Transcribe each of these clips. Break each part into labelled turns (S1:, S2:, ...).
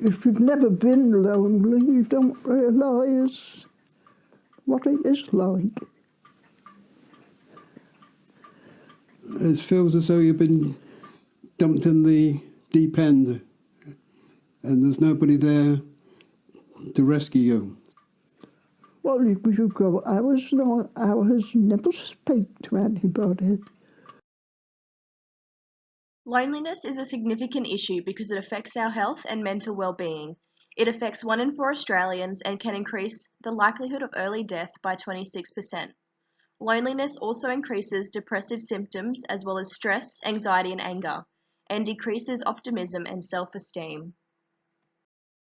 S1: If you've never been lonely, you don't realise what it is like.
S2: It feels as though you've been dumped in the deep end and there's nobody there to rescue you.
S1: Well, you go hours and hours, never speak to anybody.
S3: Loneliness is a significant issue because it affects our health and mental well-being. It affects 1 in 4 Australians and can increase the likelihood of early death by 26%. Loneliness also increases depressive symptoms as well as stress, anxiety and anger, and decreases optimism and self-esteem.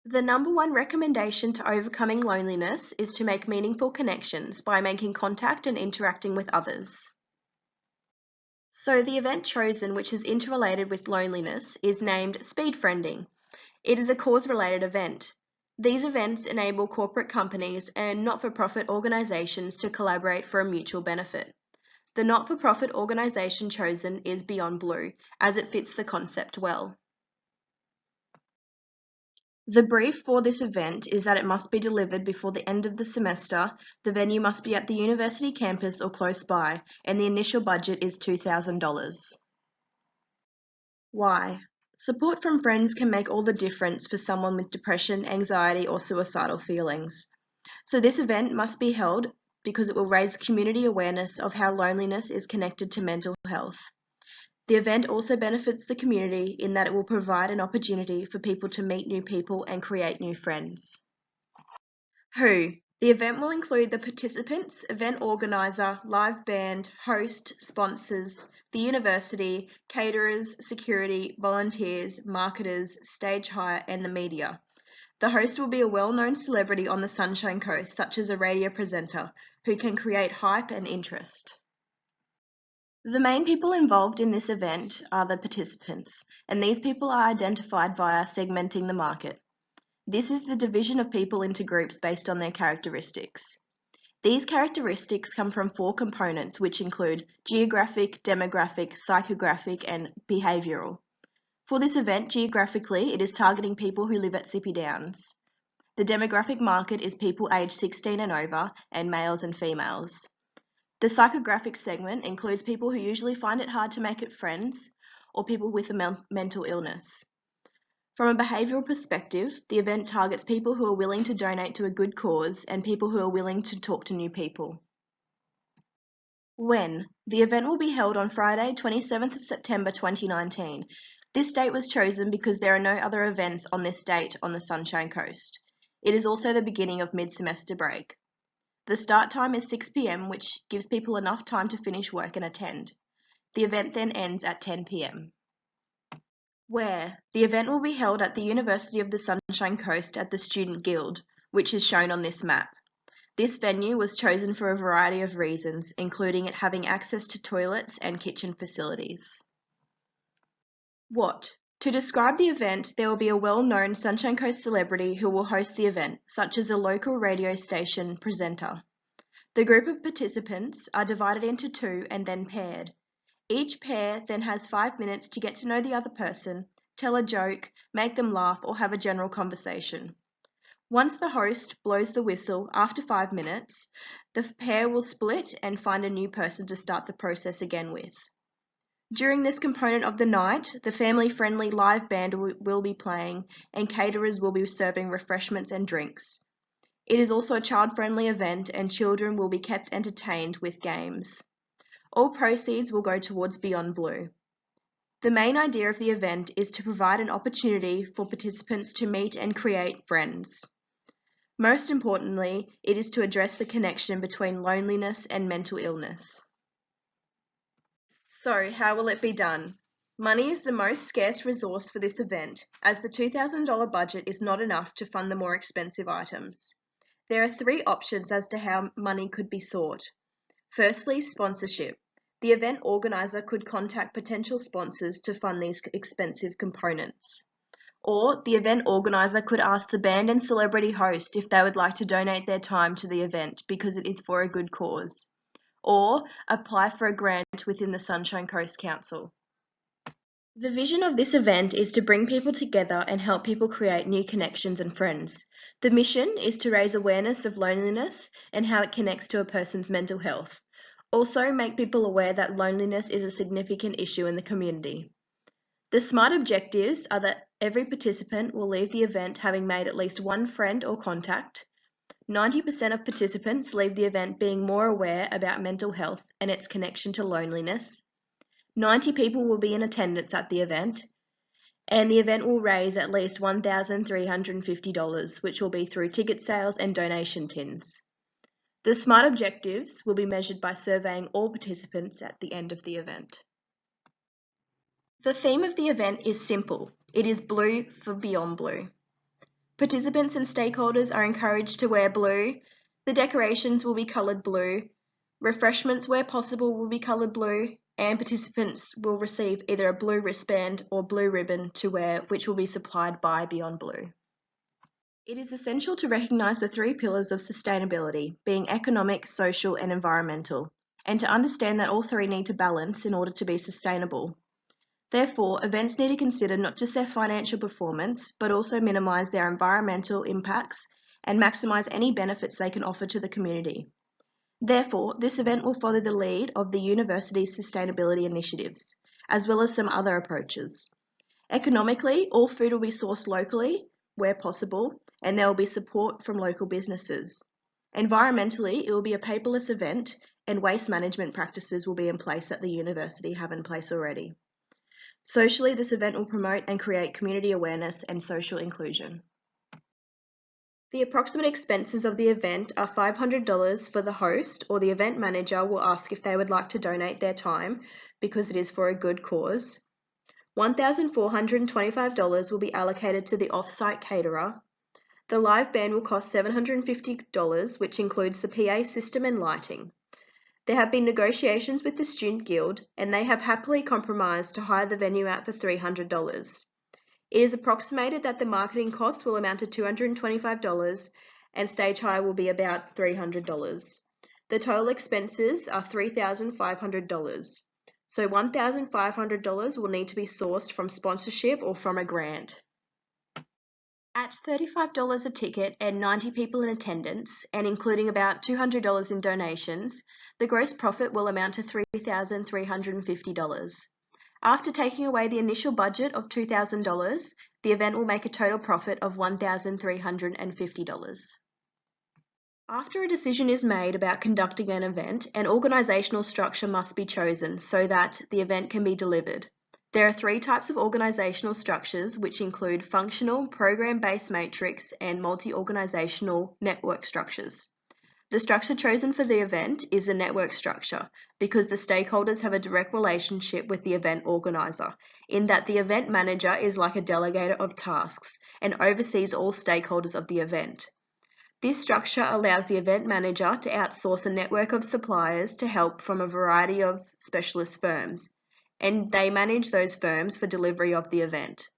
S3: The number one recommendation to overcoming loneliness is to make meaningful connections by making contact and interacting with others. So the event chosen, which is interrelated with loneliness, is named Speedfriending. It is a cause-related event. These events enable corporate companies and not-for-profit organisations to collaborate for a mutual benefit. The not-for-profit organisation chosen is Beyond Blue, as it fits the concept well. The brief for this event is that it must be delivered before the end of the semester, the venue must be at the university campus or close by, and the initial budget is $2,000. Why? Support from friends can make all the difference for someone with depression, anxiety, or suicidal feelings. So this event must be held because it will raise community awareness of how loneliness is connected to mental health. The event also benefits the community in that it will provide an opportunity for people to meet new people and create new friends. Who? The event will include the participants, event organiser, live band, host, sponsors, the university, caterers, security, volunteers, marketers, stage hire, and the media. The host will be a well-known celebrity on the Sunshine Coast, such as a radio presenter, who can create hype and interest. The main people involved in this event are the participants, and these people are identified via segmenting the market. This is the division of people into groups based on their characteristics. These characteristics come from 4 components, which include geographic, demographic, psychographic, and behavioural. For this event, geographically, it is targeting people who live at Sippy Downs. The demographic market is people aged 16 and over, and males and females. The psychographic segment includes people who usually find it hard to make it friends or people with a mental illness. From a behavioural perspective, the event targets people who are willing to donate to a good cause and people who are willing to talk to new people. When? The event will be held on Friday, 27th of September 2019. This date was chosen because there are no other events on this date on the Sunshine Coast. It is also the beginning of mid-semester break. The start time is 6 p.m, which gives people enough time to finish work and attend. The event then ends at 10 p.m. Where? The event will be held at the University of the Sunshine Coast at the Student Guild, which is shown on this map. This venue was chosen for a variety of reasons, including it having access to toilets and kitchen facilities. What? To describe the event, there will be a well-known Sunshine Coast celebrity who will host the event, such as a local radio station presenter. The group of participants are divided into 2 and then paired. Each pair then has 5 minutes to get to know the other person, tell a joke, make them laugh, or have a general conversation. Once the host blows the whistle after 5 minutes, the pair will split and find a new person to start the process again with. During this component of the night, the family-friendly live band will be playing and caterers will be serving refreshments and drinks. It is also a child-friendly event and children will be kept entertained with games. All proceeds will go towards Beyond Blue. The main idea of the event is to provide an opportunity for participants to meet and create friends. Most importantly, it is to address the connection between loneliness and mental illness. So, how will it be done? Money is the most scarce resource for this event, as the $2,000 budget is not enough to fund the more expensive items. There are 3 options as to how money could be sought. Firstly, sponsorship. The event organiser could contact potential sponsors to fund these expensive components. Or the event organiser could ask the band and celebrity host if they would like to donate their time to the event because it is for a good cause. Or apply for a grant within the Sunshine Coast Council. The vision of this event is to bring people together and help people create new connections and friends. The mission is to raise awareness of loneliness and how it connects to a person's mental health. Also, make people aware that loneliness is a significant issue in the community. The SMART objectives are that every participant will leave the event having made at least one friend or contact. 90% of participants leave the event being more aware about mental health and its connection to loneliness. 90 people will be in attendance at the event, and the event will raise at least $1,350, which will be through ticket sales and donation tins. The SMART objectives will be measured by surveying all participants at the end of the event. The theme of the event is simple. It is blue for Beyond Blue. Participants and stakeholders are encouraged to wear blue. The decorations will be coloured blue. Refreshments where possible will be coloured blue, and participants will receive either a blue wristband or blue ribbon to wear, which will be supplied by Beyond Blue. It is essential to recognise the three pillars of sustainability, being economic, social and environmental, and to understand that all three need to balance in order to be sustainable. Therefore, events need to consider not just their financial performance, but also minimise their environmental impacts and maximise any benefits they can offer to the community. Therefore, this event will follow the lead of the university's sustainability initiatives, as well as some other approaches. Economically, all food will be sourced locally, where possible, and there will be support from local businesses. Environmentally, it will be a paperless event, and waste management practices will be in place that the university have in place already. Socially, this event will promote and create community awareness and social inclusion. The approximate expenses of the event are $500 for the host, or the event manager will ask if they would like to donate their time because it is for a good cause. $1,425 will be allocated to the off-site caterer. The live band will cost $750, which includes the PA system and lighting. There have been negotiations with the Student Guild, and they have happily compromised to hire the venue out for $300. It is approximated that the marketing costs will amount to $225 and stage hire will be about $300. The total expenses are $3,500. So $1,500 will need to be sourced from sponsorship or from a grant. At $35 a ticket and 90 people in attendance, and including about $200 in donations, the gross profit will amount to $3,350. After taking away the initial budget of $2,000, the event will make a total profit of $1,350. After a decision is made about conducting an event, an organisational structure must be chosen so that the event can be delivered. There are three types of organisational structures, which include functional, program-based matrix, and multi-organisational network structures. The structure chosen for the event is a network structure because the stakeholders have a direct relationship with the event organiser, in that the event manager is like a delegator of tasks and oversees all stakeholders of the event. This structure allows the event manager to outsource a network of suppliers to help from a variety of specialist firms, and they manage those firms for delivery of the event.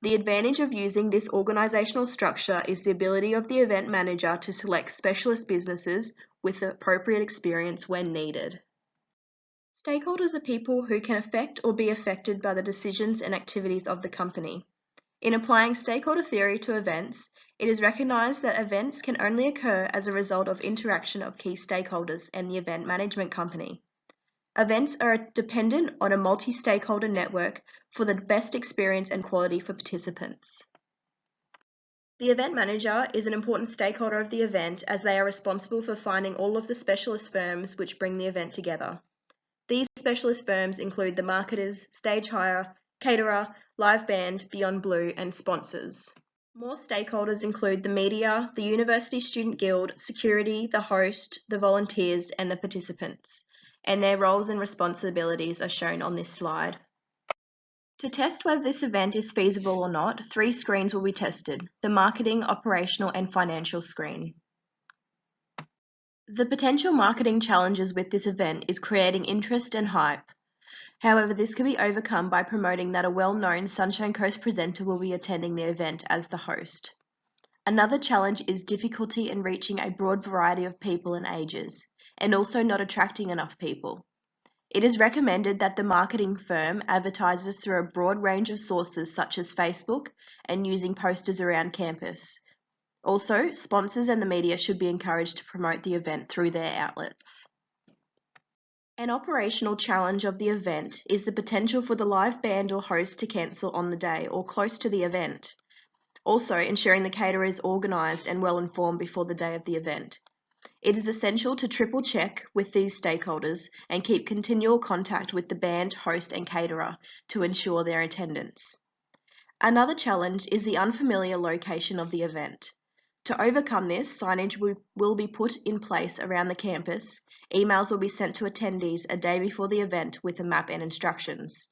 S3: The advantage of using this organisational structure is the ability of the event manager to select specialist businesses with appropriate experience when needed. Stakeholders are people who can affect or be affected by the decisions and activities of the company. In applying stakeholder theory to events, it is recognised that events can only occur as a result of interaction of key stakeholders and the event management company. Events are dependent on a multi-stakeholder network for the best experience and quality for participants. The event manager is an important stakeholder of the event as they are responsible for finding all of the specialist firms which bring the event together. These specialist firms include the marketers, stage hire, caterer, live band, Beyond Blue, and sponsors. More stakeholders include the media, the University Student Guild, security, the host, the volunteers, and the participants, and their roles and responsibilities are shown on this slide. To test whether this event is feasible or not, 3 screens will be tested: the marketing, operational, and financial screen. The potential marketing challenges with this event is creating interest and hype. However, this can be overcome by promoting that a well-known Sunshine Coast presenter will be attending the event as the host. Another challenge is difficulty in reaching a broad variety of people and ages, and also not attracting enough people. It is recommended that the marketing firm advertises through a broad range of sources such as Facebook and using posters around campus. Also, sponsors and the media should be encouraged to promote the event through their outlets. An operational challenge of the event is the potential for the live band or host to cancel on the day or close to the event. Also, ensuring the caterer is organised and well informed before the day of the event. It is essential to triple check with these stakeholders and keep continual contact with the band, host and caterer to ensure their attendance. Another challenge is the unfamiliar location of the event. To overcome this, signage will be put in place around the campus. Emails will be sent to attendees a day before the event with a map and instructions.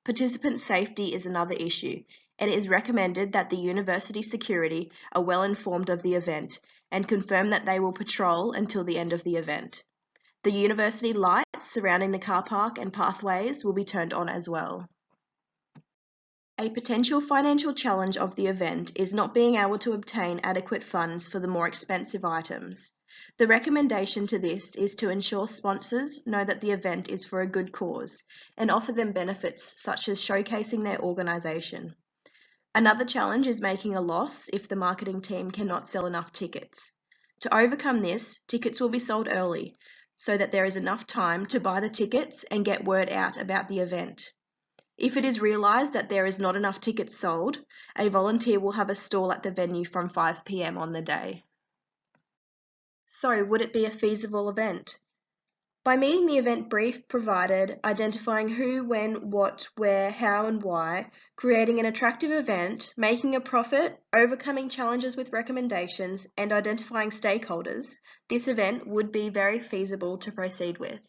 S3: Participant safety is another issue, and it is recommended that the university security are well informed of the event and confirm that they will patrol until the end of the event. The university lights surrounding the car park and pathways will be turned on as well. A potential financial challenge of the event is not being able to obtain adequate funds for the more expensive items. The recommendation to this is to ensure sponsors know that the event is for a good cause and offer them benefits such as showcasing their organisation. Another challenge is making a loss if the marketing team cannot sell enough tickets. To overcome this, tickets will be sold early so that there is enough time to buy the tickets and get word out about the event. If it is realised that there is not enough tickets sold, a volunteer will have a stall at the venue from 5 p.m. on the day. So, would it be a feasible event? By meeting the event brief provided, identifying who, when, what, where, how and why, creating an attractive event, making a profit, overcoming challenges with recommendations, and identifying stakeholders, this event would be very feasible to proceed with.